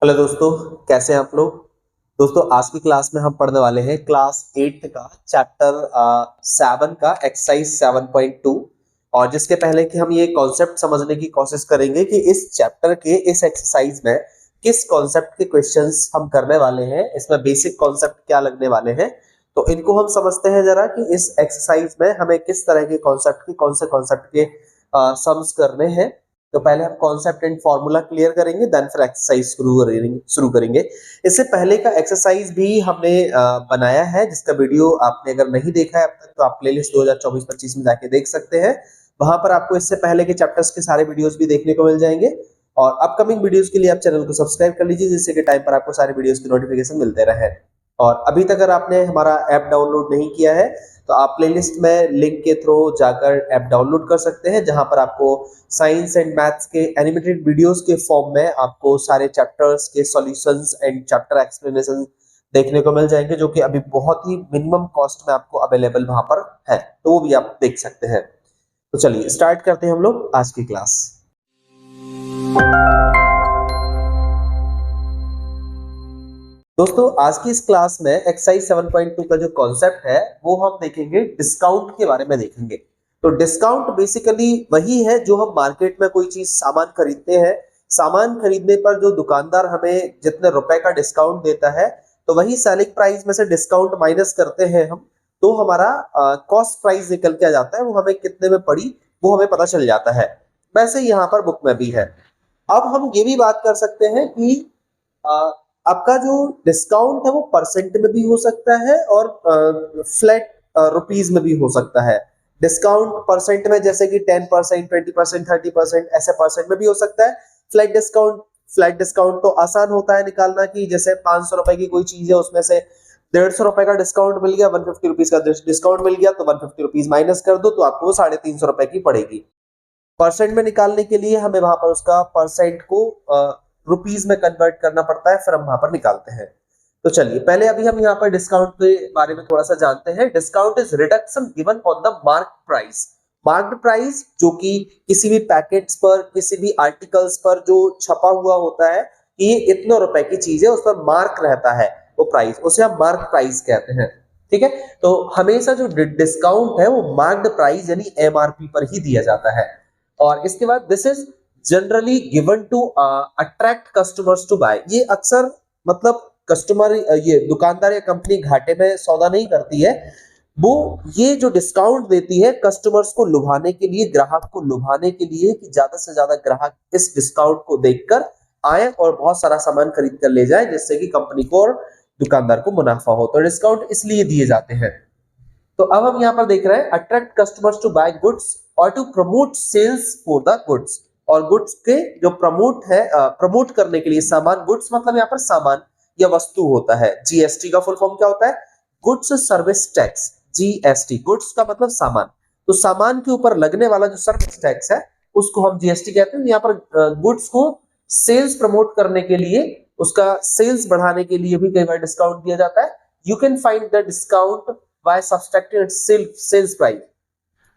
Hello दोस्तों, कैसे हैं आप लोग। दोस्तों, आज की क्लास में हम पढ़ने वाले हैं क्लास 8 का चैप्टर 7 का एक्सरसाइज 7.2। और जिसके पहले कि हम ये कॉन्सेप्ट समझने की कोशिश करेंगे कि इस चैप्टर के इस एक्सरसाइज में किस कॉन्सेप्ट के क्वेश्चंस हम करने वाले हैं, इसमें बेसिक कॉन्सेप्ट क्या लगने वाले हैं। तो इनको हम समझते हैं जरा कि इस एक्सरसाइज में हमें किस तरह के कॉन्सेप्ट के कौन से कॉन्सेप्ट के सम्स करने हैं। तो पहले हम कॉन्सेप्ट एंड फॉर्मूला क्लियर करेंगे, देन फिर एक्सरसाइज शुरू करेंगे। इससे पहले का एक्सरसाइज भी हमने बनाया है, जिसका वीडियो आपने अगर नहीं देखा है अब तक तो आप प्लेलिस्ट 2024-25 में जाके देख सकते हैं। वहां पर आपको इससे पहले के चैप्टर्स के सारे वीडियोस भी देखने को मिल जाएंगे। और अपकमिंग वीडियोस के लिए आप चैनल को सब्सक्राइब कर लीजिए, जिससे कि टाइम पर आपको सारे वीडियोस की नोटिफिकेशन मिलते रहे। और अभी तक अगर आपने हमारा ऐप डाउनलोड नहीं किया है तो आप प्लेलिस्ट में लिंक के थ्रू जाकर ऐप डाउनलोड कर सकते हैं, जहां पर आपको साइंस एंड मैथ्स के एनिमेटेड वीडियोस के फॉर्म में आपको सारे चैप्टर्स के सॉल्यूशंस एंड चैप्टर एक्सप्लेनेशन देखने को मिल जाएंगे, जो कि अभी बहुत ही मिनिमम कॉस्ट में आपको अवेलेबल वहां पर है, तो वो भी आप देख सकते हैं। तो चलिए स्टार्ट करते हैं हम लोग आज की क्लास। दोस्तों, आज की इस क्लास में एक्सरसाइज 7.2 का जो कॉन्सेप्ट है वो हम देखेंगे, डिस्काउंट के बारे में देखेंगे। तो डिस्काउंट बेसिकली वही है जो हम मार्केट में कोई चीज सामान खरीदते हैं। सामान खरीदने पर जो दुकानदार हमें जितने रुपए का डिस्काउंट देता है, तो वही सेलिंग प्राइस में से डिस्काउंट माइनस करते हैं हम, तो हमारा कॉस्ट प्राइस निकल के आ जाता है, वो हमें कितने में पड़ी वो हमें पता चल जाता है। वैसे यहाँ पर बुक में भी है। अब हम ये भी बात कर सकते हैं कि आपका जो डिस्काउंट है वो परसेंट में भी हो सकता है और फ्लैट रुपीज में भी हो सकता है। डिस्काउंट परसेंट में जैसे कि 10%, 20%, 30% ऐसे परसेंट में भी हो सकता है। फ्लैट डिस्काउंट तो आसान होता है निकालना, कि जैसे 500 रुपए की कोई चीज है, उसमें से 150 रुपए का डिस्काउंट मिल गया, 150 रुपीज का डिस्काउंट मिल गया, तो 150 रुपीज माइनस कर दो तो आपको वो 350 रुपए की पड़ेगी। परसेंट में निकालने के लिए हमें वहां पर उसका परसेंट को रुपीज में कन्वर्ट करना पड़ता है, फिर हम वहां पर निकालते हैं। तो चलिए पहले अभी हम यहाँ पर डिस्काउंट के बारे में थोड़ा सा जानते हैं। Discount is reduction given on the mark price. Marked price जो कि किसी भी पैकेट्स पर, किसी भी आर्टिकल्स पर जो छपा हुआ होता है कि ये इतने रुपए की चीज है, उस पर मार्क रहता है वो प्राइस, उसे हम मार्क प्राइस कहते हैं। ठीक है, तो हमेशा जो डिस्काउंट है वो मार्क्ड प्राइस यानी एमआरपी पर ही दिया जाता है। और इसके बाद this is generally given to attract customers to buy. ये अक्सर मतलब कस्टमर, ये दुकानदार या कंपनी घाटे में सौदा नहीं करती है, वो ये जो डिस्काउंट देती है कस्टमर्स को लुभाने के लिए, ग्राहक को लुभाने के लिए, कि ज्यादा से ज्यादा ग्राहक इस डिस्काउंट को देखकर आए और बहुत सारा सामान खरीद कर ले जाए, जिससे कि कंपनी को और दुकानदार को मुनाफा हो। तो डिस्काउंट इसलिए दिए जाते हैं। तो अब हम यहाँ पर देख रहे हैं attract customers to buy goods और to promote sales for the goods. और गुड्स के जो प्रमोट है, प्रमोट करने के लिए सामान, गुड्स मतलब यहाँ पर सामान या वस्तु होता है। जीएसटी का फुल फॉर्म क्या होता है? Goods service tax. GST, goods का मतलब सामान, तो सामान के ऊपर लगने वाला जो सर्विस टैक्स है उसको हम जीएसटी कहते हैं। यहाँ पर गुड्स को सेल्स प्रमोट करने के लिए, उसका सेल्स बढ़ाने के लिए भी कई बार डिस्काउंट दिया जाता है। You can find the discount by subtracting its sales price,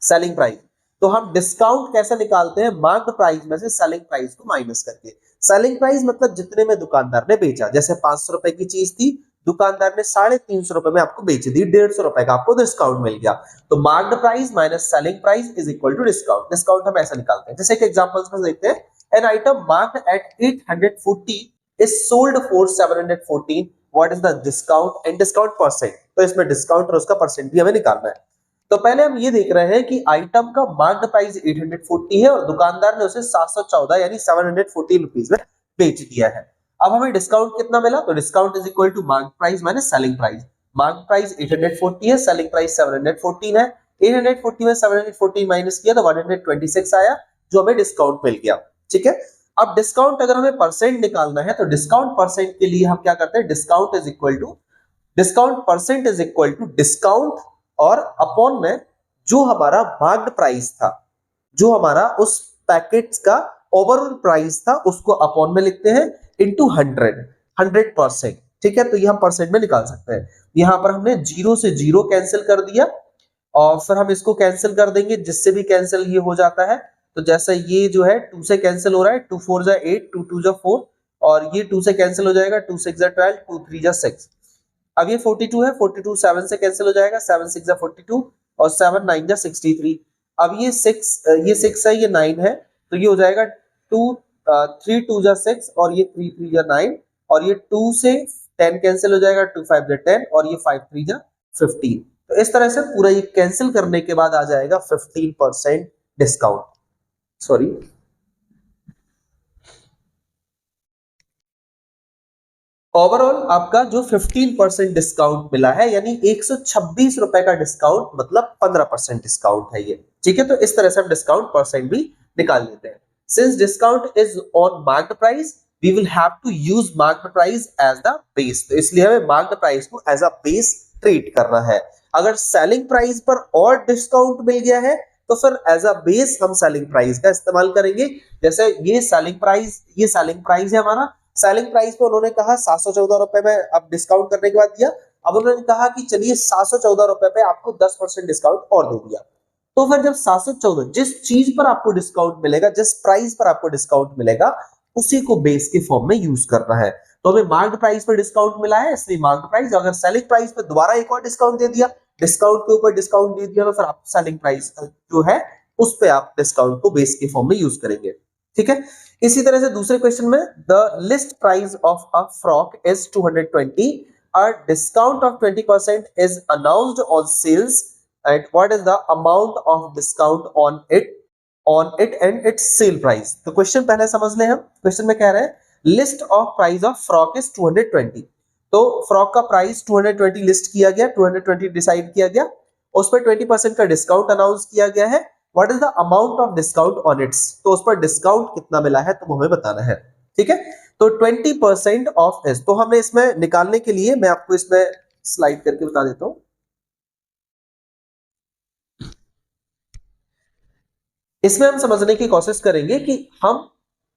selling price. तो हम डिस्काउंट कैसे निकालते हैं? मार्क्ड प्राइस में से सेलिंग प्राइस को माइनस करके। सेलिंग प्राइस मतलब जितने में दुकानदार ने बेचा। जैसे 500 रुपए की चीज थी, दुकानदार ने 350 रुपए में आपको बेच दी, 150 रुपए का आपको डिस्काउंट मिल गया। तो marked price minus selling price is equal to discount. Discount हम ऐसा निकालते हैं, जैसे एक एग्जांपल्स में देखते हैं। An item marked at 840 is sold for 714, what is the discount and discount percent. तो इसमें डिस्काउंट और उसका परसेंट भी हमें निकालना है। तो पहले हम ये देख रहे हैं कि आइटम का मार्क्ड प्राइस 840 है और दुकानदार ने उसे 714 यानी 714 रुपीज में बेच दिया है। अब हमें डिस्काउंट कितना मिला? तो discount is equal to marked price minus selling price. Marked price 840 है, सेलिंग प्राइस 714 है। 840 में 714 माइनस किया तो 126 आया, जो हमें डिस्काउंट मिल गया। ठीक है, अब डिस्काउंट अगर हमें परसेंट निकालना है तो डिस्काउंट परसेंट के लिए हम क्या करते हैं? Discount is equal to, discount percent is equal to discount और अपॉन में जो हमारा मार्क्ड प्राइस था, जो हमारा उस पैकेट का ओवरऑल प्राइस था, उसको अपॉन में लिखते हैं इनटू 100%। ठीक है, तो ये हम परसेंट में निकाल सकते हैं। यहां पर हमने जीरो से जीरो कैंसिल कर दिया और फिर हम इसको कैंसिल कर देंगे, जिससे भी कैंसिल ये हो जाता है। तो जैसे ये जो है 2 से कैंसिल हो रहा है, 2 4 जा 8, 2 2 जा 4, और ये 2 से कैंसिल हो जाएगा, 2 6 12, 2 3 6। अब ये 42 है, 42 7 से कैंसिल हो जाएगा, 7 6 42 और 7 9 63। अब ये 6 है, ये 9 है, तो ये हो जाएगा 2 3 2 6 और ये 3 3 9 और ये 2 से 10 कैंसिल हो जाएगा, 2 5 10 और ये 5 3 15। तो इस तरह से पूरा ये कैंसिल करने के बाद आ जाएगा 15% डिस्काउंट। सॉरी, ओवरऑल आपका जो 15% डिस्काउंट मिला है, यानी 126 रुपए का डिस्काउंट, मतलब 15% डिस्काउंट है ये। ठीक है, तो इस तरह से हम डिस्काउंट परसेंट भी निकाल लेते हैं। Since discount is on marked price, we will have to use marked price as the base. तो इसलिए हमें मार्क्ड प्राइस को एज अ बेस ट्रीट करना है। अगर सेलिंग प्राइस पर और डिस्काउंट मिल गया है तो फिर एज अ बेस हम सेलिंग प्राइस का इस्तेमाल करेंगे। जैसे ये सेलिंग प्राइस है हमारा। सेलिंग प्राइस पे उन्होंने कहा 714 रुपए में, अब डिस्काउंट करने के बाद दिया। अब उन्होंने कहा कि चलिए 714 रुपए पे आपको 10% डिस्काउंट और दे दिया। तो फिर जब 714 जिस चीज पर आपको डिस्काउंट मिलेगा, जिस प्राइस पर आपको डिस्काउंट मिलेगा, उसी को बेस के फॉर्म में यूज करना है। तो हमें मार्क्ड प्राइस पर डिस्काउंट मिला है, इसलिए मार्क्ड प्राइस। अगर सेलिंग प्राइस पे दोबारा एक और डिस्काउंट दे दिया, डिस्काउंट के ऊपर डिस्काउंट दे दिया, तो फिर आप सेलिंग प्राइस जो है उस पे आप डिस्काउंट को बेस के फॉर्म में यूज करेंगे। ठीक है, इसी तरह से दूसरे क्वेश्चन में the list price of a frock is 220, a discount of 20% is announced on sales, and what is the amount of discount on it and its sale price। तो क्वेश्चन पहले समझ लें हम। क्वेश्चन में कह रहे हैं list of price of frock is 220। तो फ्रॉक का प्राइस 220 लिस्ट किया गया, 220 डिसाइड किया गया, उस पर 20% का डिस्काउंट अनाउंस किया गया है। What is the amount of discount on it's, तो उस पर डिस्काउंट कितना मिला है तो हमें बताना है। ठीक है, तो 20% ऑफ इस, तो हमने इसमें निकालने के लिए मैं आपको इसमें स्लाइड करके बता देता हूं। इसमें हम समझने की कोशिश करेंगे कि हम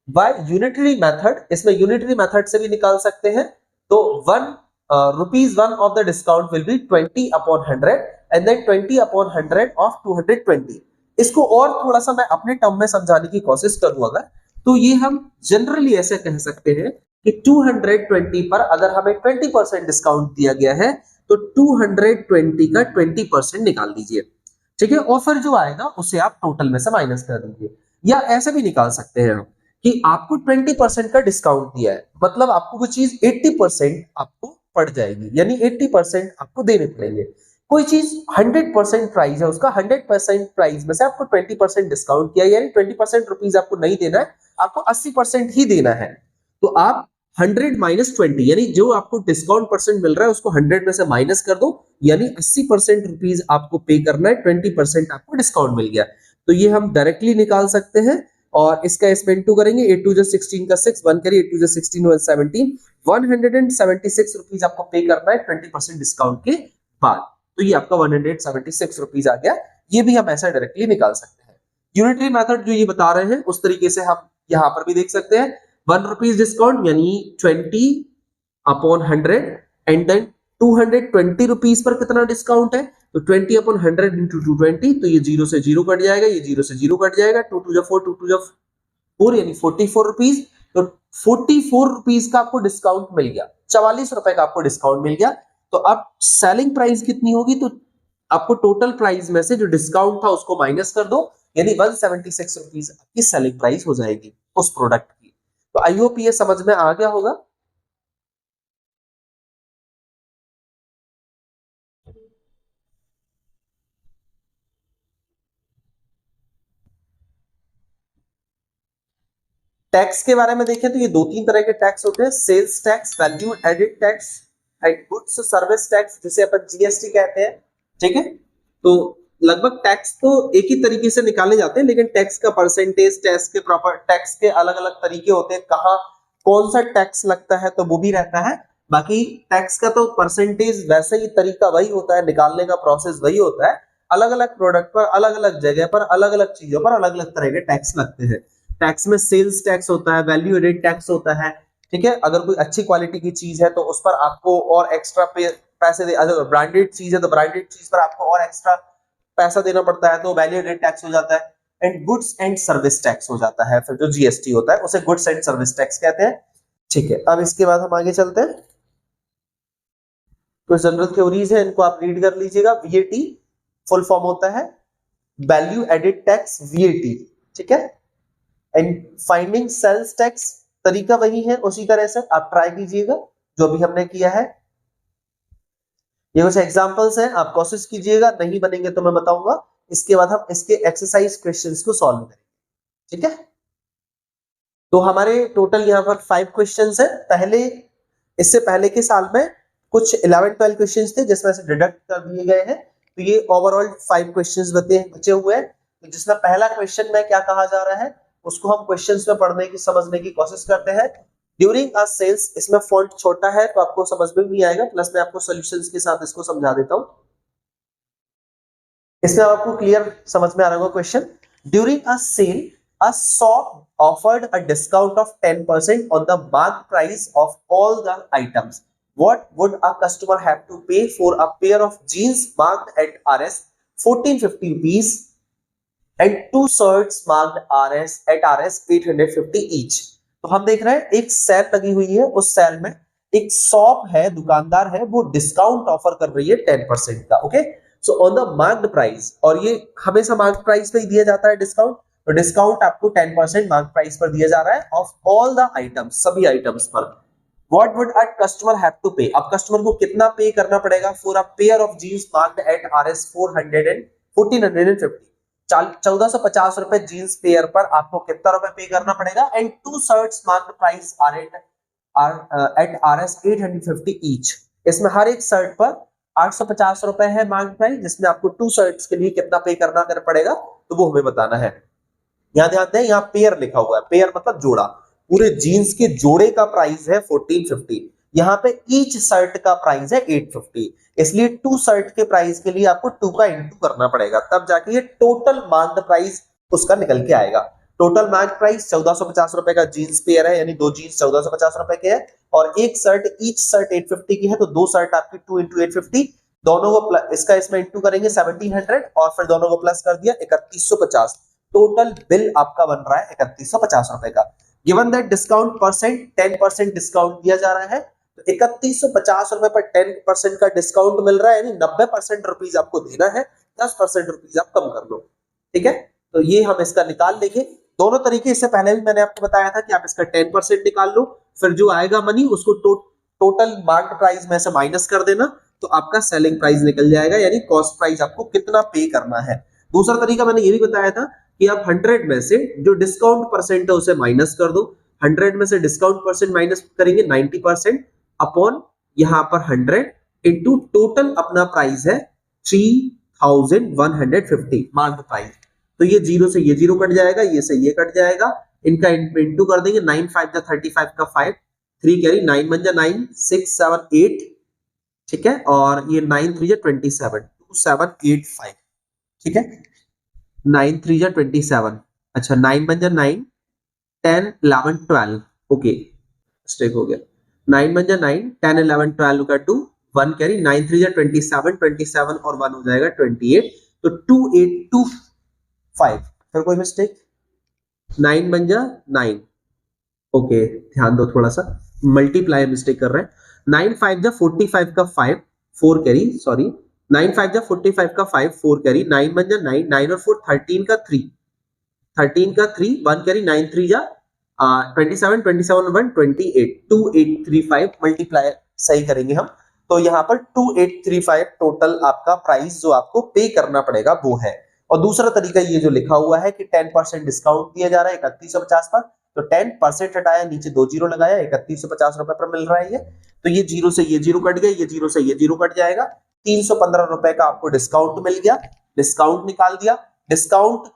बाय यूनिटरी मेथड, इसमें यूनिटरी मेथड से भी निकाल सकते हैं। तो ₹1 of the discount will be 20 upon 100 and then 20 upon 100 of 220। इसको और थोड़ा सा मैं अपने टर्म में समझाने की कोशिश करूंगा, तो ये हम जनरली ऐसे कह सकते हैं कि 220 पर अगर हमें 20% डिस्काउंट दिया गया है तो 220 का 20% निकाल दीजिए। ठीक है, और फिर जो आएगा उसे आप टोटल में से माइनस कर दीजिए। या ऐसे भी निकाल सकते हैं हम कि आपको 20% का डिस्काउंट दिया है, मतलब आपको वो चीज 80% आपको पड़ जाएगी, यानी 80% आपको देने पड़ेंगे। कोई चीज 100% प्राइस है, उसका 100% प्राइस में से आपको 20% डिस्काउंट किया, यानी 20% रुपीज आपको नहीं देना है, आपको 80% ही देना है। तो आप 100 माइनस 20, यानी जो आपको डिस्काउंट परसेंट मिल रहा है उसको 100 में से माइनस कर दो, यानी 80% रुपीज आपको पे करना है, 20% आपको डिस्काउंट मिल गया। तो ये हम डायरेक्टली निकाल सकते हैं और इसका इसमें इंटू करेंगे। 8 2 16 का 6 1 करिए, 8 2 16 1 17, 176 रुपीज आपको पे करना है 20% डिस्काउंट के बाद। तो ये आपका 176 रुपीज आ गया। ये भी हम ऐसा डायरेक्टली निकाल सकते हैं। यूनिटरी मेथड जो ये बता रहे हैं उस तरीके से हम यहां पर भी देख सकते हैं। 1 रुपीज डिस्काउंट यानी 20 upon 100 and then 220 rupees per कितना डिस्काउंट है, तो 20 अपॉन 100 इंटू 220, तो ये 0 से 0 कट जाएगा, ये 0 से 0 कट जाएगा, 2 2 4 2 2 4 यानी 44 रुपीज। तो 44 रुपीज का आपको डिस्काउंट मिल गया, 44 रुपए का आपको डिस्काउंट मिल गया। तो अब सेलिंग प्राइस कितनी होगी, तो आपको टोटल प्राइस में से जो डिस्काउंट था उसको माइनस कर दो, यानी 176 रुपीज आपकी सेलिंग प्राइस हो जाएगी उस प्रोडक्ट की। तो आई होप ये समझ में आ गया होगा। टैक्स के बारे में देखें तो ये 2-3 तरह के टैक्स होते हैं। Sales tax, value added tax and goods service tax, जिसे अपन जीएसटी कहते हैं। ठीक है, तो लगभग टैक्स तो एक ही तरीके से निकाले जाते हैं, लेकिन टैक्स का परसेंटेज, टैक्स के प्रॉपर टैक्स के अलग अलग तरीके होते हैं, कहाँ कौन सा टैक्स लगता है तो वो भी रहता है। बाकी टैक्स का तो परसेंटेज वैसे ही तरीका वही होता है, निकालने का प्रोसेस वही होता है। अलग अलग प्रोडक्ट पर, अलग अलग जगह पर, अलग अलग चीजों पर अलग अलग तरह के टैक्स लगते हैं। टैक्स में सेल्स टैक्स होता है, वैल्यू एडेड टैक्स होता है। ठीक है, अगर कोई अच्छी क्वालिटी की चीज है तो उस पर आपको और एक्स्ट्रा पैसे दे, अगर ब्रांडेड चीज है तो ब्रांडेड चीज पर आपको और एक्स्ट्रा पैसा देना पड़ता है, तो वैल्यू एडेड टैक्स हो जाता है। And goods and service tax हो जाता है, फिर जो जीएसटी होता है उसे गुड्स एंड सर्विस टैक्स कहते हैं। ठीक है, अब इसके बाद हम आगे चलते हैं। तो जनरल थ्योरीज है, इनको आप रीड कर लीजिएगा। वीएटी फुल फॉर्म होता है वैल्यू एडेड टैक्स, वीएटी, ठीक है। एंड फाइंडिंग सेल्स टैक्स, तरीका वही है, उसी तरह से आप ट्राई कीजिएगा जो भी हमने किया है। ये कुछ एग्जांपल्स हैं, आप कोशिश कीजिएगा, नहीं बनेंगे तो मैं बताऊंगा। इसके बाद हम इसके एक्सरसाइज क्वेश्चंस को सॉल्व करेंगे, ठीक है। तो हमारे टोटल यहाँ पर 5 क्वेश्चंस है। इससे पहले के साल में कुछ 11-12 क्वेश्चंस थे जिसमें से डिडक्ट कर दिए गए हैं। तो ये ओवरऑल 5 क्वेश्चंस बचे हुए हैं। तो जिसमें पहला क्वेश्चन में क्या कहा जा रहा है उसको हम क्वेश्चंस में पढ़ने की समझने की कोशिश करते हैं। ड्यूरिंग अ सेल्स, इसमें फॉन्ट छोटा है तो आपको समझ में नहीं आएगा, प्लस मैं आपको सॉल्यूशंस के साथ इसको समझा देता हूं। इसमें आपको क्लियर समझ में आ रहा होगा question. During a sale, a shop offered a discount of 10% on the marked price of all the items. What would a customer have to pay for a pair of jeans marked at Rs 1450 rupees and two shirts marked Rs at Rs 850 each? तो हम देख रहे हैं एक cell लगी हुई है, उस सेल में एक शॉप है, दुकानदार है, वो डिस्काउंट ऑफर कर रही है 10% का। Okay, so on the marked price, और ये हमेशा मार्क्ड प्राइस पे ही दिया जाता है डिस्काउंट। तो डिस्काउंट आपको 10% मार्क प्राइस पर दिया जा रहा है ऑफ ऑल द आइटम्स, सभी आइटम्स पर। What would a customer have to pay, अब कस्टमर को कितना पे करना पड़ेगा for a pair of jeans marked at RS 1450, 1450 रुपए जीन्स पेयर पर आपको कितना रुपए पे करना पड़ेगा। And two shirts marked price are at RS 850 each, इसमें हर एक शर्ट पर 850 रुपए है मार्क प्राइस, जिसमें आपको टू शर्ट्स के लिए कितना पे करना पड़ेगा तो वो हमें बताना है। यहाँ ध्यान दें, यहाँ पेयर लिखा हुआ है, पेयर मतलब जोड़ा, पूरे जीन्स के जोड़े का प्राइस है 1450, यहाँ पे ईच शर्ट का प्राइस है 850, इसलिए टू शर्ट के प्राइस के लिए आपको 2 का इंटू करना पड़ेगा, तब जाके ये टोटल मार्क्ड प्राइस उसका निकल के आएगा। टोटल मार्क प्राइस 1450 रुपए का जीन्स पेयर है, यानी दो जीन्स 1450 रुपए के है, और एक शर्ट, ईच शर्ट 850 की है, तो दो शर्ट आपकी 2 इंटू 850, दोनों को इसका इसमें इंटू करेंगे 1700, और फिर दोनों को प्लस कर दिया 3150। टोटल बिल आपका बन रहा है 3150 रुपए का। Given that discount percent 10% discount दिया जा रहा है, तो 3150 रुपए पर 10% का डिस्काउंट मिल रहा है, यानी 90% रुपीज आपको देना है, 10% रुपीज आप कम कर लो, ठीक है। तो ये हम इसका निकाल लेंगे दोनों तरीके। इससे पहले भी मैंने आपको बताया था कि आप इसका 10% निकाल लो, फिर जो आएगा मनी उसको टोटल मार्केट प्राइस में से माइनस कर देना, तो आपका सेलिंग प्राइस निकल जाएगा, यानी कॉस्ट प्राइस आपको कितना पे करना है। दूसरा तरीका मैंने ये भी बताया था कि आप 100 में से जो डिस्काउंट परसेंट है उसे माइनस कर दो। 100 में से डिस्काउंट परसेंट माइनस करेंगे 90% अपॉन यहाँ पर 100 इंटू टोटल अपना प्राइस है 3150 मार्क प्राइस। तो ये जीरो से ये जीरो कट जाएगा, ये से ये कट जाएगा, इनका इंटू कर देंगे। 9 5 35 का 5, 3 कैरी 9 1 9 6 7 8, ठीक है, और ये 9 3 27, 2785, ठीक है, 9 3 27, अच्छा 9 1 9 10 11 12, ओके मिस्टेक हो गया, 9 1 9 10 11 12 का 2 1 कैरी, 9 3 27, 27 और 1 हो जाएगा 28, तो 2825, फिर कोई मिस्टेक, 9 बन जा 9, ओके ध्यान दो थोड़ा सा, मल्टीप्लाई मिस्टेक कर रहे हैं। 9 5 45 का 5 4 कैरी, सॉरी 9 5 45 का 5 4 कैरी, 9 1 9 9 और 4 13 का 3, 13 का 3 1 कैरी, 9 3 जा 27 27 1 28, 2835 मल्टीप्लाई सही करेंगे हम, तो यहाँ पर 2835 टोटल आपका प्राइस जो आपको पे करना पड़ेगा वो है। और दूसरा तरीका ये जो लिखा हुआ है कि 10% डिस्काउंट दिया जा रहा है 3150 पर, तो 10% हटाया, नीचे 2 जीरो लगाया, 3150 रुपए पर मिल रहा है ये, तो ये जीरो से ये जीरो कट गया, ये जीरो से ये जीरो कट जाएगा, 315 रुपए का आपको डिस्काउंट मिल गया, डिस्काउंट निकाल दिया। डिस्काउंट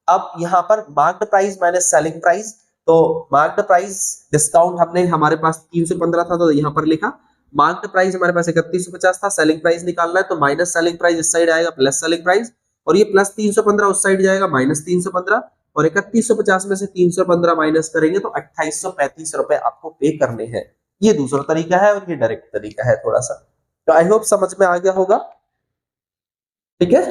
अब यहाँ पर marked price minus selling price, तो मार्क्ड प्राइस डिस्काउंट हमने हमारे पास 315 था तो यहाँ पर लिखा, मार्क्ड प्राइस हमारे पास 3150 था, सेलिंग प्राइस निकालना है तो माइनस सेलिंग प्राइस इस साइड आएगा प्लस सेलिंग प्राइस, और ये प्लस 315 उस साइड जाएगा माइनस 315, और 3150 में से 315 माइनस करेंगे तो 2835 रुपए आपको पे करने हैं। ये दूसरा तरीका है और ये डायरेक्ट तरीका है थोड़ा सा, तो आई होप समझ में आ गया होगा, ठीक है।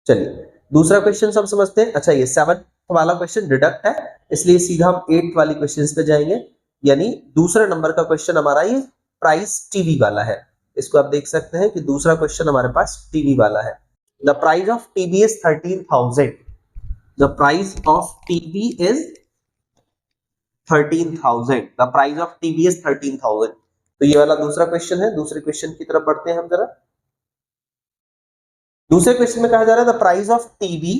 चलिए दूसरा क्वेश्चन हम समझते हैं। अच्छा ये 7 वाला क्वेश्चन डिडक्ट है, इसलिए सीधा हम 8th वाली क्वेश्चंस पे जाएंगे। यानी दूसरा नंबर का क्वेश्चन हमारा ये प्राइस टीवी वाला है। इसको आप देख सकते हैं कि दूसरा क्वेश्चन हमारे पास टीवी वाला है। The price of TV is 13,000। The price of TV is 13,000। The price of TV is 13,000। तो ये वाला दूसरा क्वेश्चन है। दूसरे क्वेश्चन की तरफ बढ़ते हैं हम जरा। दूसरे क्वेश्चन में कहा जा रहा है the price of TV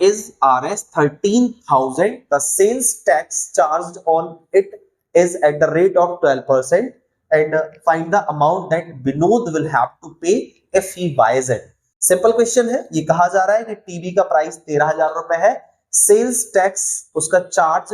is Rs 13,000. The sales tax charged on it is at the rate of 12%, and find the amount that Vinod will have to pay if he buys it. Simple question है। ये कहा जा रहा है कि TV का price 13,000 रुपए है, सेल्स टैक्स उसका charge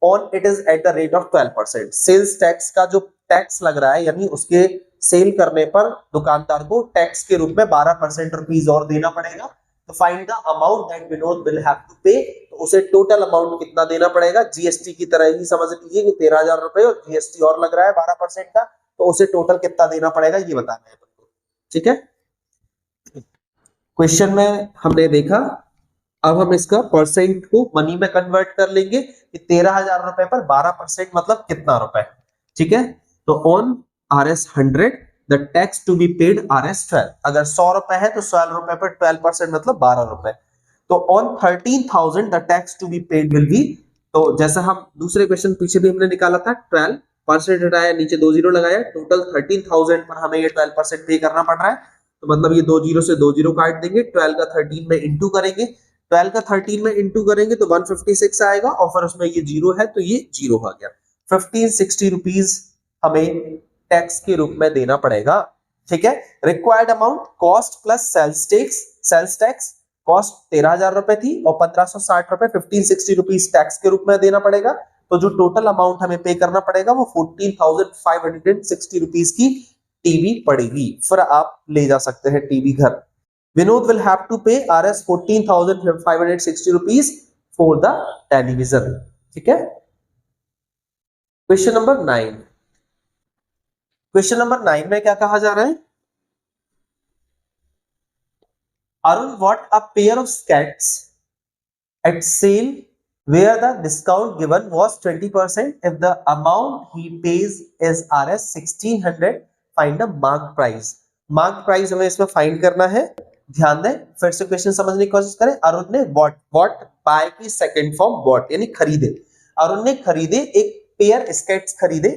on it is at the rate of 12%। Sales tax का जो टैक्स लग रहा है, यानी उसके सेल करने पर दुकानदार को टैक्स के रूप में 12% रुपीज और देना पड़ेगा। तो find the amount that Vinod will have to pay, तो उसे टोटल अमाउंट कितना देना पड़ेगा। जीएसटी की तरह ही समझ लीजिए कि 13,000 रुपए और जीएसटी और लग रहा है 12% का, तो उसे टोटल कितना देना पड़ेगा ये बताना है। ठीक है, क्वेश्चन में हमने देखा। अब हम इसका परसेंट को मनी में कन्वर्ट कर लेंगे कि 13,000 रुपए पर 12% मतलब कितना रुपए। ठीक है, तो on Rs 100 the tax to be paid Rs 12। अगर 100 रुपए है तो 12 रुपए पर 12% मतलब 12 रुपए। तो on 13,000 the tax to be paid will be, तो जैसा हम दूसरे क्वेश्चन पीछे भी हमने निकाला था, 12% हटाया, नीचे 2 जीरो लगाया, टोटल 13,000 पर हमें ये 12% पे करना पड़ रहा है। तो मतलब ये 2 जीरो से 2 जीरो काट देंगे, 12 का 13 में इंटू करेंगे, 12 का 13 में इंटू करेंगे तो 156 आएगा, और फिर उसमें ये जीरो है तो ये जीरो आ गया। 1560 रुपीज हमें टैक्स के रूप में देना पड़ेगा। ठीक है, required amount cost plus sales tax. Sales tax cost 13,000 रुपए थी और 1560 रुपए 1560 रुपीज टैक्स के रूप में देना पड़ेगा। तो जो टोटल अमाउंट हमें पे करना पड़ेगा वो 14,560 रुपीज की टीवी पड़ेगी। फिर आप ले जा सकते हैं टीवी घर। विनोद विल हैव टू पे Rs 14,560 rupees for the television. ठीक है, क्वेश्चन नंबर 9। क्वेश्चन नंबर 9 में क्या कहा जा रहा है, Arun bought a pair of skates at sale where the discount given was 20%. If the amount he pays is Rs 1,600, find the marked price. Marked price हमें इसमें फाइंड करना है। ध्यान दें, फिर से क्वेश्चन समझने की कोशिश करें। अरुण ने bought बाय की सेकंड फॉर्म bought यानी खरीदे। अरुण ने खरीदे एक पेयर स्केट्स खरीदे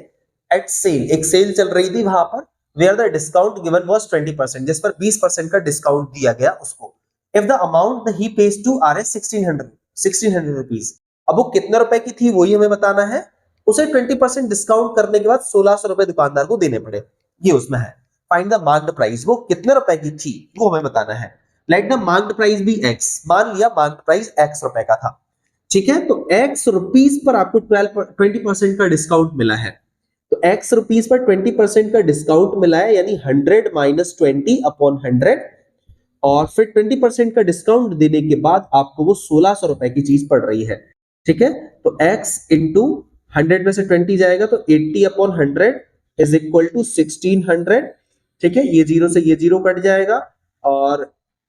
एट सेल, एक सेल चल रही थी वहां पर, where the discount given was 20%, जिस पर 20% का डिस्काउंट दिया गया उसको। If the amount he pays to Rs 1600 rupees, अब वो कितने रुपए की थी वही हमें बताना है। उसे 20% डिस्काउंट करने के बाद 1600 रुपए दुकानदार को देने पड़े, ये उसमें है। फाइंड द मार्क्ड प्राइस, वो कितने रुपए की थी वो हमें बताना है। Let the marked price be x, मान लिया मार्क्ड प्राइस x रुपए का था। ठीक है, तो x रुपीज पर आपको 20% का डिस्काउंट मिला है। तो x रुपीज पर 20% का डिस्काउंट मिला है, यानी 100 माइनस 20 अपॉन 100, और फिर 20% का डिस्काउंट देने के बाद आपको वो 1600 रुपए की चीज पड़ रही है। ठीक है, तो x इंटू 100 में से 20 जाएगा तो 80 अपॉन 100 इज इक्वल टू 1600। ठीक है, ये जीरो से ये जीरो कट जाएगा और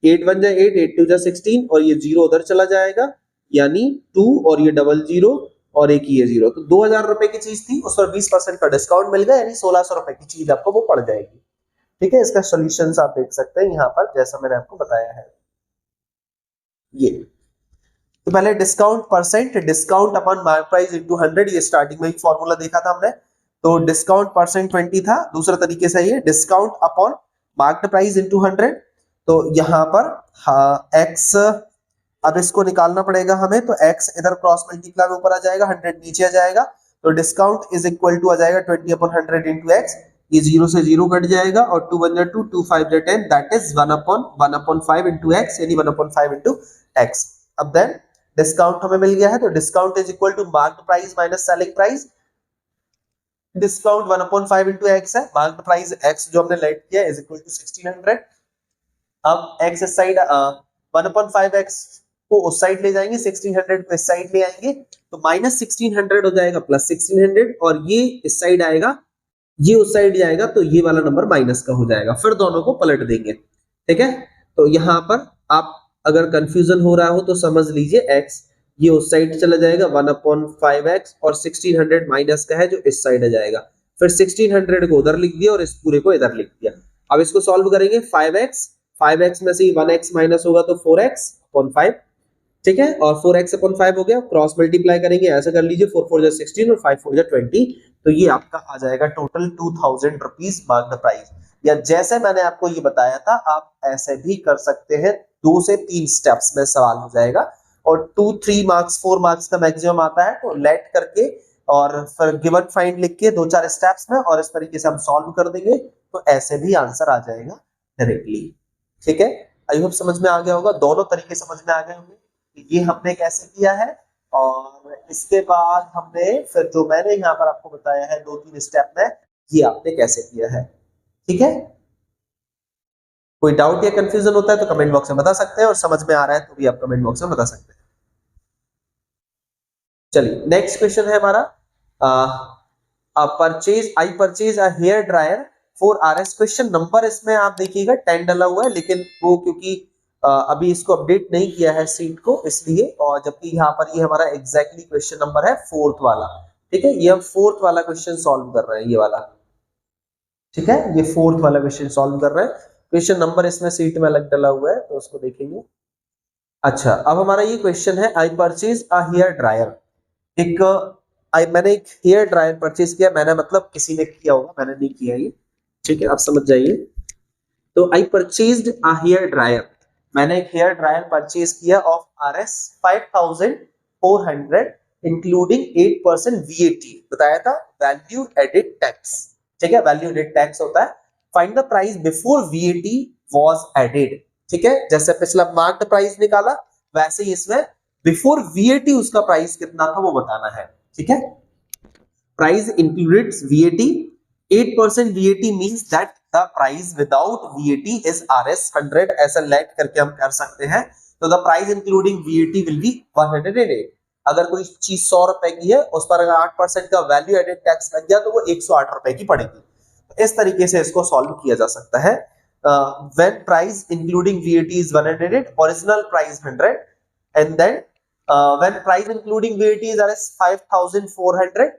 8 बन जाए 8, 8 2 जा 16, और ये जीरो उधर चला जाएगा, यानी 2 और ये डबल जीरो और एक ये जीरो। तो 2,000 रुपए की चीज थी, उस पर 20% का डिस्काउंट मिल गया, यानी 1600 रुपए की चीज आपको वो पड़ जाएगी। ठीक है, इसका सॉल्यूशंस आप देख सकते हैं यहाँ पर, जैसा मैंने आपको बताया है। ये तो पहले discount percent, discount upon mark price into 100, ये स्टार्टिंग में एक फॉर्मूला देखा था हमने। तो डिस्काउंट परसेंट 20 था, दूसरा तरीके से ये discount upon marked price into 100। तो यहाँ पर एक्स, अब इसको निकालना पड़ेगा हमें, तो x इधर क्रॉस मल्टीप्लाई में ऊपर आ जाएगा, 100 नीचे आ जाएगा, तो डिस्काउंट इज इक्वल टू आ जाएगा 20 अपॉन 100 इंटू एक्स, ये जीरो से जीरो कट जाएगा और 2 बन जाए 2, 2 5 जाए 10, that is 1 upon 5 into x, यानी 1 अपॉन 5 इंटू एक्स। अब देन डिस्काउंट हमें मिल गया है, तो discount is equal to marked price minus selling price. Discount 1 upon 5 into x है, मार्क्ड प्राइस एक्स जो हमने लेट किया इज इक्वल टू 1600। अब एक्स इस साइड 1 अपॉन 5x को उस साइड ले जाएंगे, 1600 को इस साइड ले आएंगे, तो माइनस 1600 हो जाएगा प्लस 1600, और ये इस साइड आएगा, ये उस साइड जाएगा, तो ये वाला नंबर माइनस का हो जाएगा। फिर दोनों को पलट देंगे। ठीक है, तो यहाँ पर आप अगर कंफ्यूजन हो रहा हो तो समझ लीजिए x ये उस साइड चला जाएगा 1/5x और 1600 माइनस का है जो इस साइड आ जाएगा, फिर 1600 को उधर लिख दिया और इस पूरे को इधर लिख दिया। अब इसको सॉल्व करेंगे 5x में से 1x माइनस होगा तो 4x/5, ठीक है, और 4x/5 हो गया, क्रॉस मल्टीप्लाई करेंगे, ऐसा कर लीजिए 4 4 16 और 5 4 20, तो ये आपका आ जाएगा total 2000 rupees mark the price. या जैसे मैंने आपको ये बताया था आप ऐसे भी कर सकते हैं, 2 से 3 स्टेप्स में सवाल हो जाएगा और 2 3 मार्क्स 4 मार्क्स का मैक्सिमम आता है, तो लेट करके और फिर गिवन फाइंड लिख के 2-4 स्टेप्स में और इस तरीके से हम सॉल्व कर देंगे, तो ऐसे भी आंसर आ जाएगा डायरेक्टली। ठीक है, आई होप समझ में आ गया होगा, दोनों तरीके समझ में आ गए होंगे। ये हमने कैसे किया है और इसके बाद हमने फिर जो मैंने यहाँ पर आपको बताया है 2-3 स्टेप में, ये आपने कैसे किया है। ठीक है, कोई डाउट या कंफ्यूजन होता है तो कमेंट बॉक्स में बता सकते हैं और समझ में आ रहा है तो भी आप कमेंट बॉक्स में बता सकते हैं। चलिए नेक्स्ट क्वेश्चन है हमारा, I purchase a hair dryer for RS। Question number इसमें आप देखिएगा 10 डाला हुआ है, लेकिन वो क्योंकि अभी इसको अपडेट नहीं किया है सीट को इसलिए, और जबकि यहाँ पर ये हमारा एग्जैक्टली क्वेश्चन नंबर है 4th वाला। ठीक है, ये हम 4th वाला क्वेश्चन सॉल्व कर रहे हैं, ये वाला। ठीक है, ये 4th वाला क्वेश्चन सॉल्व कर रहे हैं, क्वेश्चन नंबर इसमें सीट में अलग डाला हुआ है तो उसको देखेंगे। अच्छा, अब हमारा ये क्वेश्चन है, I purchase a hair dryer. मैंने एक हेयर ड्रायर परचेज किया, मैंने मतलब किसी ने किया होगा, मैंने नहीं किया ये। ठीक है, आप समझ जाइए। तो आई परचेज्ड अ हेयर ड्रायर, मैंने एक हेयर ड्रायर परचेज किया ऑफ RS 5400 इंक्लूडिंग 8% VAT, बताया था वैल्यू एडेड टैक्स। ठीक है, वैल्यू एडेड टैक्स होता है, find the price before VAT was added. ठीक है, जैसे पिछला मार्क्ड प्राइस निकाला वैसे ही इसमें बिफोर VAT उसका प्राइस कितना था वो बताना है। ठीक है, price included VAT, 8% VAT means that the price without VAT is RS 100, ऐसा लेट करके हम कर सकते हैं। तो the price including VAT will be 108। अगर कोई चीज 100 रुपए की है, उस पर अगर 8% का वैल्यू एडेड टैक्स लग गया तो वो 108 रुपए की पड़ेगी। तो इस तरीके से इसको सॉल्व किया जा सकता है। when price including VAT is 108, original price 100, and then when price including VAT is RS 5400,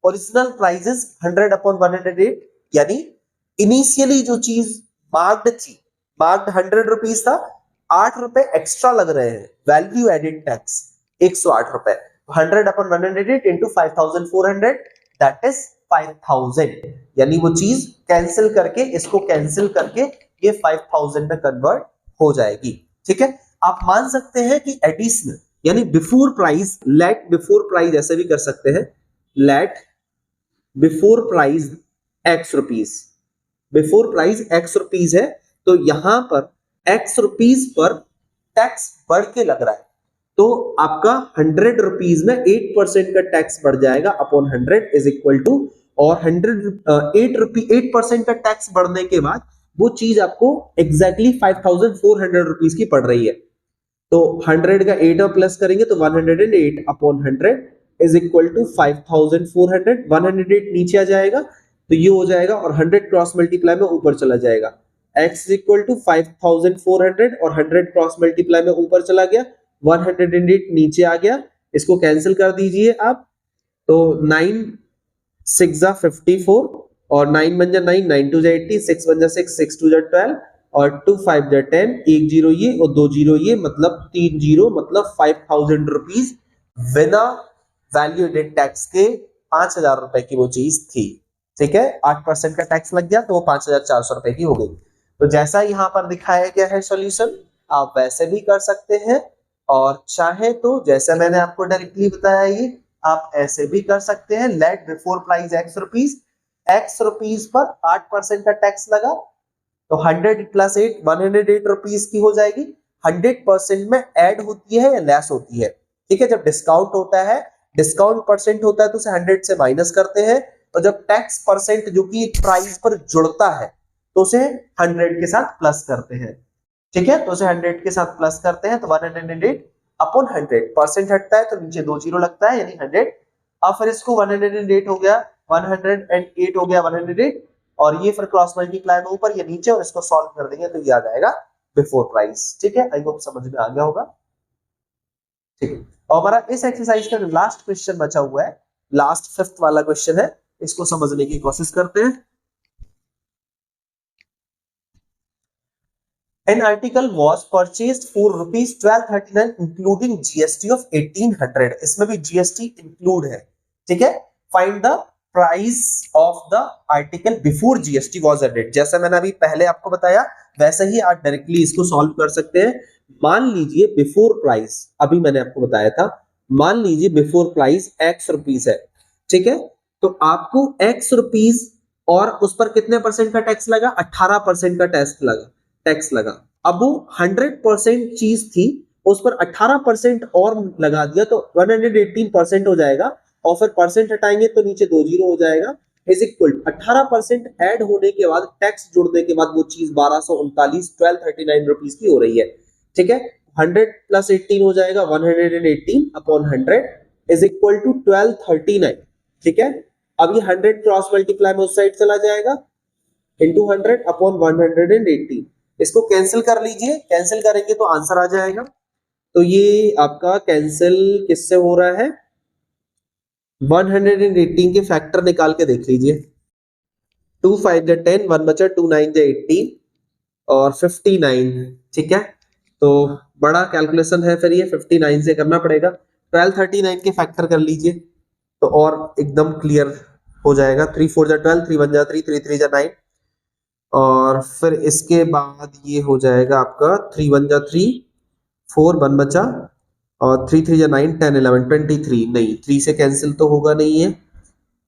original price is 100/108, यानी इनिशियली जो चीज मार्क्ड थी, मार्क्ड 100 रुपीज था, 8 रुपए एक्स्ट्रा लग रहे हैं, वैल्यू एडेड टैक्स 108 रुपए, 100/108 इंटू 5400 दैट इज 5000, यानी वो चीज कैंसिल करके, इसको कैंसिल करके ये 5000 में कन्वर्ट हो जाएगी। ठीक है, आप मान सकते हैं कि एडिशनल यानी before price, let before price ऐसे भी कर सकते हैं, let before price x rupees, before price x rupees है तो यहां पर x रुपीज पर टैक्स बढ़ के लग रहा है, तो आपका 100 रुपीज में 8% का टैक्स बढ़ जाएगा अपॉन 100 इज इक्वल टू, और 8% का टैक्स बढ़ने के बाद वो चीज आपको एग्जैक्टली 5400 रुपीज की पड़ रही है। तो 100 का 8 प्लस करेंगे तो 108 अपॉन 100 इज इक्वल टू 5400, 108 नीचे आ जाएगा तो ये हो जाएगा और 100 क्रॉस मल्टीप्लाई में ऊपर चला जाएगा, x इज इक्वल टू 5400 और 100 क्रॉस मल्टीप्लाई में ऊपर चला गया, 108 नीचे आ गया, इसको कैंसिल कर दीजिए आप, तो 9 6 जा 54 और 9 बन जा 9, 9 2 जा 80, 6 बन जा 6, 6 2 जा 12 और 2 5 जा 10, 1 0 ये और 2 0 ये, मतलब 3 0, मतलब 5000 रुपीज बिना वैल्यू एडेड टैक्स के 5000 रुपए की वो चीज थी। ठीक है, 8% का टैक्स लग गया तो वो 5400 रुपए की हो गई। तो जैसा यहाँ पर दिखाया गया है सॉल्यूशन, आप वैसे भी कर सकते हैं, और चाहे तो जैसा मैंने आपको डायरेक्टली बताया ये आप ऐसे भी कर सकते हैं, let before price x rupees पर 8% का टैक्स लगा तो 100 प्लस 8 108 रुपीज की हो जाएगी। 100% में ऐड होती है या लेस होती है? ठीक है, जब डिस्काउंट होता है, डिस्काउंट परसेंट होता है तो उसे 100 से माइनस करते हैं, और जब टैक्स परसेंट जो कि प्राइस पर जुड़ता है तो उसे 100 के साथ प्लस करते हैं। ठीक है, तो उसे 100 के साथ प्लस करते हैं तो 108 अपॉन 100, परसेंट हटता है तो नीचे 2 जीरो लगता है यानी 100। अब फिर इसको 108 हो गया, 108 हो गया 108, और ये फिर क्रॉस मल्टीप्लाई में ऊपर या नीचे, और इसको सॉल्व कर देंगे तो ये आ जाएगा बिफोर प्राइस। ठीक है, आई होप समझ में आ गया होगा। ठीक है, और हमारा इस एक्सरसाइज का लास्ट क्वेश्चन बचा हुआ है, लास्ट 5th वाला क्वेश्चन है, इसको समझने की कोशिश करते हैं। An article was purchased for rupees 1239 including GST of 1800, इसमें भी GST include है, ठीक है। Find the price of the article before GST was added। जैसा मैंने अभी पहले आपको बताया वैसे ही आप डायरेक्टली इसको सॉल्व कर सकते हैं। मान लीजिए बिफोर प्राइस, अभी मैंने आपको बताया था, मान लीजिए बिफोर प्राइस x रुपीस है, ठीक है। तो आपको x रुपीस और उस पर कितने परसेंट का टैक्स लगा, 18% का टैक्स लगा। अब वो 100% चीज थी, उस पर 18% और लगा दिया तो 118% हो जाएगा, और फिर परसेंट हटाएंगे तो नीचे 2 जीरो हो जाएगा, इज इक्वल 18% ऐड होने के बाद टैक्स जुड़ने के बाद वो चीज 1239 रुपीस की हो रही है, ठीक है। 100 प्लस 18 हो जाएगा 118 अपॉन 100 इज इक्वल टू 1239, ठीक है। अब ये 100 क्रॉस मल्टीप्लाई में उस साइड चला जाएगा इंटू 100 अपॉन 118, इसको कैंसिल कर लीजिए, कैंसिल करेंगे तो आंसर आ जाएगा। तो ये आपका कैंसिल किससे हो रहा है, 118 के फैक्टर निकाल के देख लीजिए, 2 5 जा 10, 1 बचा, 2 9 जा 18 और 59, ठीक है। तो बड़ा कैलकुलेशन है, फिर ये 59 से करना पड़ेगा, 1239 के फैक्टर कर लीजिए तो और एकदम क्लियर हो जाएगा। 3 4 जा 12, 3 1 जा 3, 3 3 जा 9, और फिर इसके बाद ये हो जाएगा आपका 3 1 जा 3, 4 1 बचा, और 3 3 जा 9, 10 11 23, नहीं 3 से कैंसिल तो होगा नहीं है।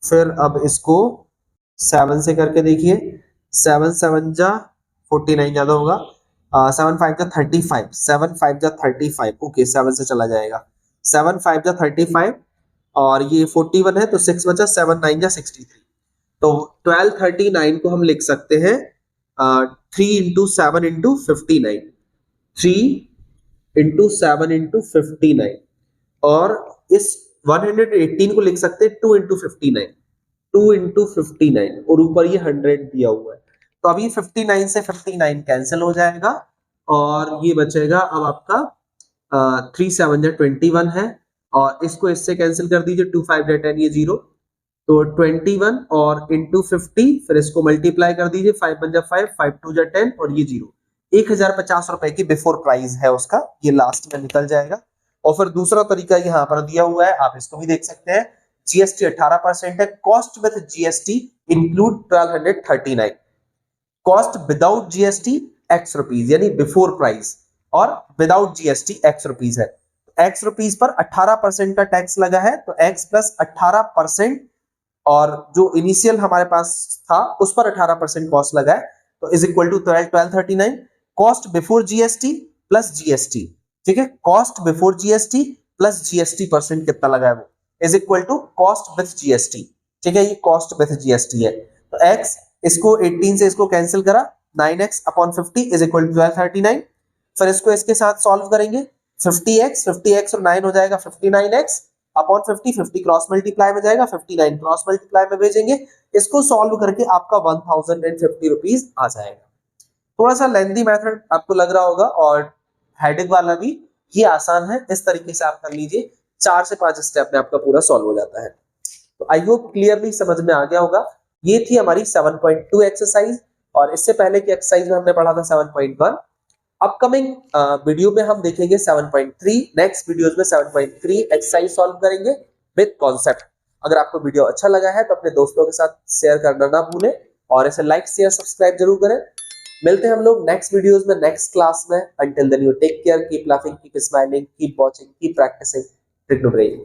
फिर अब इसको 7 से करके देखिए, 7 7 जा 49 ज्यादा होगा, 7 5 जा 35, 7 5 जा 35, ओके 7 से चला जाएगा, 7 5 जा 35 और ये 41 है तो 6 बचा, 7 9 जा 63। तो 1239 को हम लिख सकते हैं 3 इंटू 7 इंटू 59, 3 इंटू 7 इंटू 59, और इस 118 को लिख सकते हैं 2 इंटू 59, 2 इंटू 59, और ऊपर ये 100 दिया हुआ है। तो अभी 59 से 59 कैंसिल हो जाएगा और ये बचेगा अब आपका 3 7 जा 21 है, और इसको इससे कैंसिल कर दीजिए, 2 5 जा 10, ये 0, तो 21 और इंटू 50, फिर इसको मल्टीप्लाई कर दीजिए, 5 1 जा 5, 5 2 जा 10 और ये 0, 1050 रुपए की बिफोर प्राइस है उसका, ये लास्ट में निकल जाएगा। और फिर दूसरा तरीका यहाँ पर दिया हुआ है, आप इसको भी देख सकते हैं, जीएसटी 18% है, cost with GST include 1239, cost without GST x rupees, यानी बिफोर प्राइस, और विदाउट जीएसटी x रुपीस है। x रुपीस पर 18% का टैक्स लगा है, तो x प्लस 18% और जो इनिशियल हमारे पास था उस पर 18% कॉस्ट लगा है, तो is equal to 1239, cost before GST plus GST, ठीक है, cost before GST plus GST percent कितना लगा है वो is equal to cost with GST, ठीक है, ये कॉस्ट विद जीएसटी है। तो x, इसको 18 से इसको कैंसिल करा, 9x upon 50 is equal to 1239, फिर इसको इसके साथ सॉल्व करेंगे, 50x और 9 हो जाएगा 59x अपॉन 50, 50 क्रॉस मल्टीप्लाई में जाएगा, 59 क्रॉस मल्टीप्लाई में भेजेंगे, इसको सॉल्व करके आपका 1050 रुपीज आ जाएगा। थोड़ा सा लेंथी मेथड आपको लग रहा होगा, और हेडिंग वाला भी ये आसान है, इस तरीके से आप कर लीजिए, 4 से 5 स्टेप में आपका पूरा सॉल्व हो जाता है। तो आई होप क्लियरली समझ में आ गया होगा। ये थी हमारी 7.2 एक्सरसाइज, और इससे पहले की एक्सरसाइज में हमने पढ़ा था 7.1। अपकमिंग वीडियो में हम देखेंगे 7.3, नेक्स्ट वीडियोस में 7.3 एक्सरसाइज सॉल्व करेंगे विद कॉन्सेप्ट। अगर आपको वीडियो अच्छा लगा है तो अपने दोस्तों के साथ शेयर करना ना भूलें, और इसे लाइक शेयर सब्सक्राइब जरूर करें। मिलते हैं हम लोग नेक्स्ट वीडियोस में, नेक्स्ट क्लास में। Until then you take care, keep laughing, keep smiling, keep watching, keep practicing, trick to brain.